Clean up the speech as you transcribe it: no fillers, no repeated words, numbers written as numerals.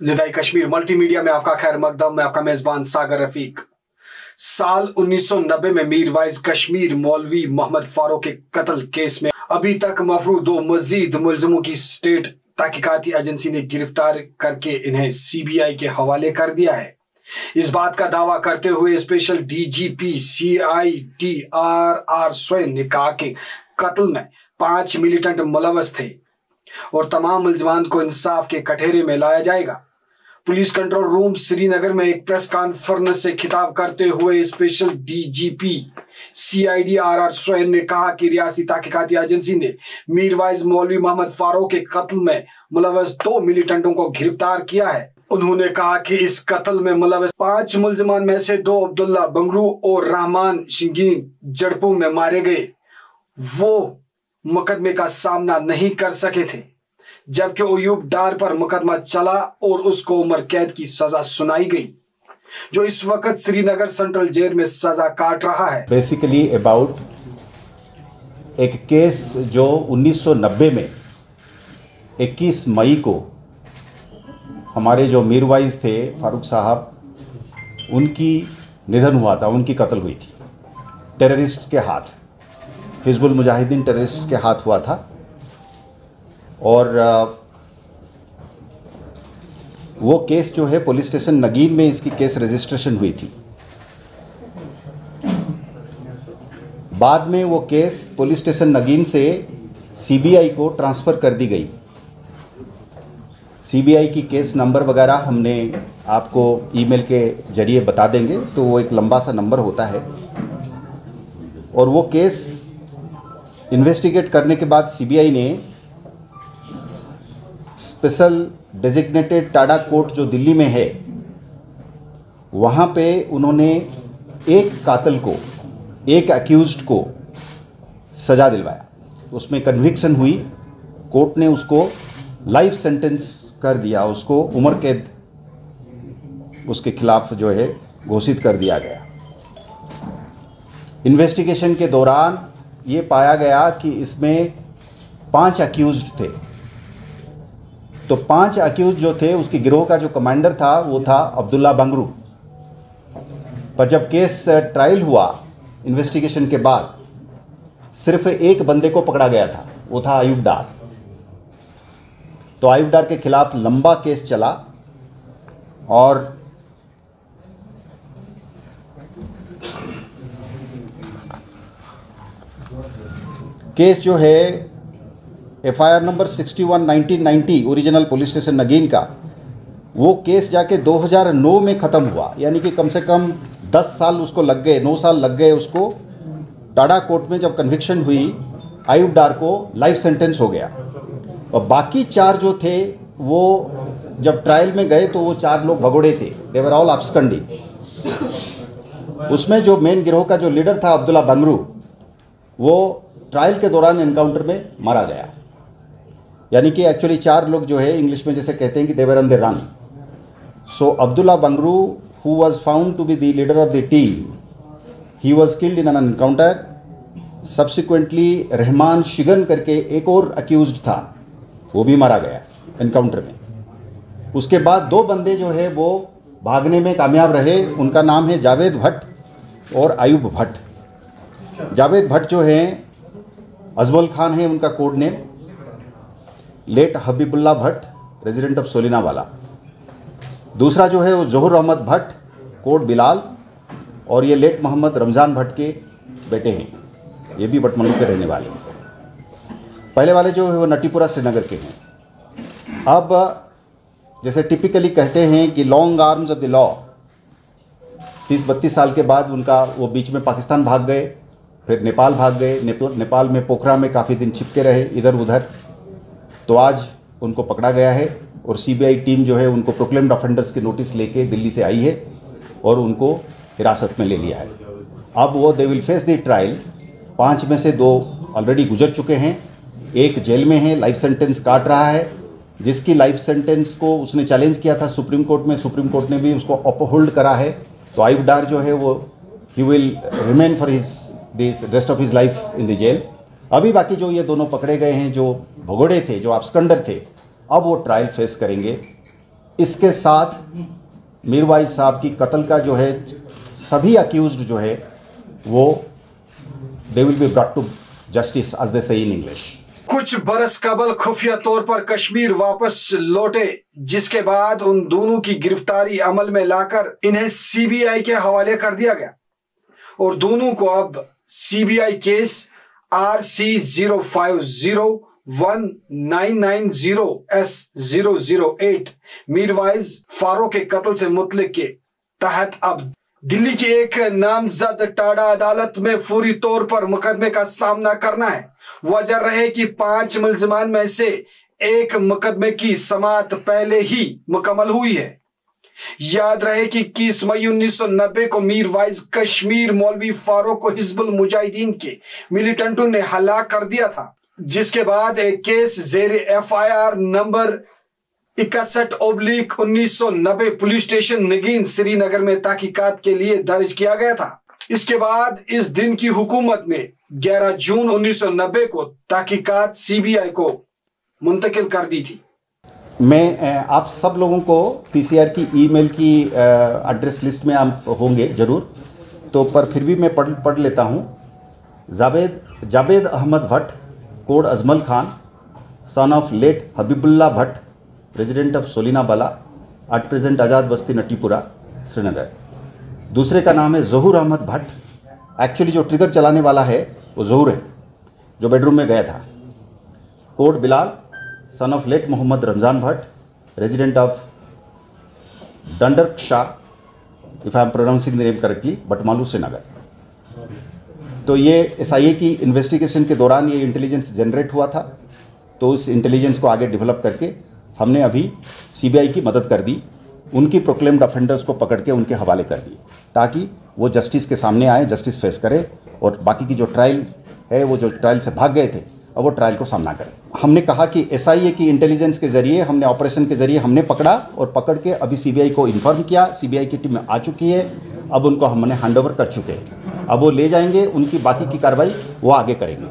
निदाई कश्मीर मल्टीमीडिया में आपका खैर मकदम। मैं आपका मेजबान सागर रफीक। साल 1990 में मीरवाइज कश्मीर मौलवी मोहम्मद फारूक के कत्ल केस में अभी तक मफरूर 2 मजीद मुलजमों की स्टेट तहकीकाती एजेंसी ने गिरफ्तार करके इन्हें सीबीआई के हवाले कर दिया है। इस बात का दावा करते हुए स्पेशल डीजीपी CID RR स्वयं ने कहा कि कत्ल में 5 मिलिटेंट मुलव्वस थे और तमाम मुलजमान को इंसाफ के कटघरे में लाया जाएगा। पुलिस कंट्रोल रूम श्रीनगर में एक प्रेस कॉन्फ्रेंस से खिताब करते हुए स्पेशल डीजीपी CID RR स्वयं ने कहा कि रियासती तहकीकाती एजेंसी ने मीरवाइज मौलवी मोहम्मद फारूक के कत्ल में मुलव्वस 2 मिलिटेंटों को गिरफ्तार किया है। उन्होंने कहा कि इस कत्ल में मुलव्वस 5 मुलजमान में से 2 अब्दुल्ला बंगरू और रहमान शिंगीन जड़पू में मारे गए। वो मुकदमे का सामना नहीं कर सके थे, जबकि अयूब डार पर मुकदमा चला और उसको उम्र कैद की सजा सुनाई गई, जो इस वक्त श्रीनगर सेंट्रल जेल में सजा काट रहा है। बेसिकली अबाउट एक केस जो 1990 में 21 मई को हमारे जो मीरवाइज थे फारूक साहब, उनकी निधन हुआ था, उनकी कत्ल हुई थी टेररिस्ट के हाथ, हिजबुल मुजाहिदीन टेररिस्ट के हाथ हुआ था। और वो केस जो है पुलिस स्टेशन नगीन में इसकी केस रजिस्ट्रेशन हुई थी। बाद में वो केस पुलिस स्टेशन नगीन से CBI को ट्रांसफ़र कर दी गई। CBI की केस नंबर वगैरह हमने आपको ईमेल के जरिए बता देंगे, तो वो एक लंबा सा नंबर होता है। और वो केस इन्वेस्टिगेट करने के बाद CBI ने स्पेशल डेजिग्नेटेड टाडा कोर्ट जो दिल्ली में है, वहाँ पे उन्होंने एक कातिल को, एक अक्यूज्ड को सज़ा दिलवाया। उसमें कन्विक्शन हुई, कोर्ट ने उसको लाइफ सेंटेंस कर दिया, उसको उम्र कैद उसके खिलाफ जो है घोषित कर दिया गया। इन्वेस्टिगेशन के दौरान ये पाया गया कि इसमें 5 अक्यूज्ड थे। तो 5 अक्यूज जो थे, उसकी गिरोह का जो कमांडर था वो था अब्दुल्ला बंगरू। पर जब केस ट्रायल हुआ इन्वेस्टिगेशन के बाद, सिर्फ एक बंदे को पकड़ा गया था, वो था अयूब डार। तो अयूब डार के खिलाफ लंबा केस चला और केस जो है FIR number 61/1990 original police station Nageen का, वो केस जाके 2009 में ख़त्म हुआ। यानी कि कम से कम 10 साल उसको लग गए, 9 साल लग गए उसको। टाडा कोर्ट में जब कन्विक्शन हुई, अयूब डार को लाइफ सेंटेंस हो गया। और बाकी 4 जो थे वो जब ट्रायल में गए तो वो 4 लोग भगोड़े थे, दे वर ऑल अब्सकंडिंग। उसमें जो मेन गिरोह का जो लीडर था अब्दुल्ला बंगरू, वो ट्रायल के दौरान एनकाउंटर में मारा गया। यानी कि एक्चुअली 4 लोग जो है, इंग्लिश में जैसे कहते हैं कि they were on the run. So Abdullah Bangroo, who was found to be the leader of the team, he was killed in an encounter. Subsequently Rahman Shigan करके एक और अक्यूज्ड था, वो भी मारा गया एनकाउंटर में। उसके बाद 2 बंदे जो है वो भागने में कामयाब रहे। उनका नाम है जावेद भट्ट और अयूब भट्ट। जावेद भट्ट जो हैं, अजमल खान है उनका code name, late Habibullah Bhat, resident of Solinawala. दूसरा जो है वो जहूर अहमद भट्ट, कोड बिलाल, और ये लेट मोहम्मद रमज़ान भट्ट के बेटे हैं, ये भी बटमलू के रहने वाले हैं। पहले वाले जो है वो नटीपुरा श्रीनगर के हैं। अब जैसे टिपिकली कहते हैं कि long arms of the law, 30-32 साल के बाद उनका वो बीच में पाकिस्तान भाग गए, फिर नेपाल भाग गए। नेपाल में पोखरा में काफ़ी दिन छिपके रहे इधर उधर। तो आज उनको पकड़ा गया है और CBI टीम जो है उनको प्रोक्लेम्ड ऑफेंडर्स की नोटिस लेके दिल्ली से आई है और उनको हिरासत में ले लिया है। अब वो they will face the trial. 5 में से 2 ऑलरेडी गुजर चुके हैं, एक जेल में है, लाइफ सेंटेंस काट रहा है, जिसकी लाइफ सेंटेंस को उसने चैलेंज किया था सुप्रीम कोर्ट में। सुप्रीम कोर्ट ने भी उसको अपहोल्ड करा है। तो अयूब डार जो है वो ही will remain for his this rest of his life in the jail. अभी बाकी जो ये दोनों पकड़े गए हैं, जो भगोड़े थे, जो अब्सकंडर थे, अब वो ट्रायल फेस करेंगे इसके साथ मीरवाइज साहब की कत्ल का जो है सभी अक्यूज्ड जो है वो they will be brought to justice as they say in English. कुछ बरस कबल खुफिया तौर पर कश्मीर वापस लौटे, जिसके बाद उन दोनों की गिरफ्तारी अमल में लाकर इन्हें सीबीआई के हवाले कर दिया गया और दोनों को अब CBI case RC050199S008 Mirwaiz Farooq के कत्ल से मुतल्लिक के तहत अब दिल्ली की एक नामजद टाडा अदालत में फौरी तौर पर मुकदमे का सामना करना है। वजह रहे कि 5 मुल्जिमान में से एक मुकदमे की समाअत पहले ही मुकम्मल हुई है। याद रहे कि 21 मई 1990 को मीरवाइज कश्मीर मौलवी फारूक को हिजबुल मुजाहिदीन के मिलिटेंटों ने हलाक कर दिया था, जिसके बाद एक केस जेर FIR number 61/1990 police station Nageen Srinagar में तहकीकात के लिए दर्ज किया गया था। इसके बाद इस दिन की हुकूमत ने 11 जून 1990 को तहकीकात सीबीआई को मुंतकिल कर दी थी। मैं आप सब लोगों को पीसीआर की ईमेल की एड्रेस लिस्ट में आप होंगे जरूर, तो पर फिर भी मैं पढ़ लेता हूँ। जावेद अहमद भट्ट कोड Ajmal Khan son of late Habibullah Bhat resident of Solina Bala at present आज़ाद बस्ती नटीपुरा श्रीनगर। दूसरे का नाम है जहूर अहमद भट्ट, एक्चुअली जो ट्रिगर चलाने वाला है वो जहूर है जो बेडरूम में गया था। Code Bilal son of late Mohammad Ramzan Bhat resident of Dandar Shah, if I am pronouncing the name correctly, Batmaloo Srinagar. तो ये SIA की इन्वेस्टिगेशन के दौरान ये इंटेलिजेंस जनरेट हुआ था, तो उस इंटेलिजेंस को आगे डेवलप करके हमने अभी CBI की मदद कर दी, उनकी प्रोक्लेम्ड ऑफेंडर्स को पकड़ के उनके हवाले कर दिए ताकि वो जस्टिस के सामने आए, जस्टिस फेस करे और बाकी की जो ट्रायल है वो जो ट्रायल से भाग गए थे अब वो ट्रायल को सामना करें। हमने कहा कि SIA की इंटेलिजेंस के जरिए हमने ऑपरेशन के जरिए हमने पकड़ा और पकड़ के अभी CBI को इन्फॉर्म किया, CBI की टीम आ चुकी है, अब उनको हमने हैंडओवर कर चुके हैं, अब वो ले जाएंगे, उनकी बाकी की कार्रवाई वो आगे करेंगे।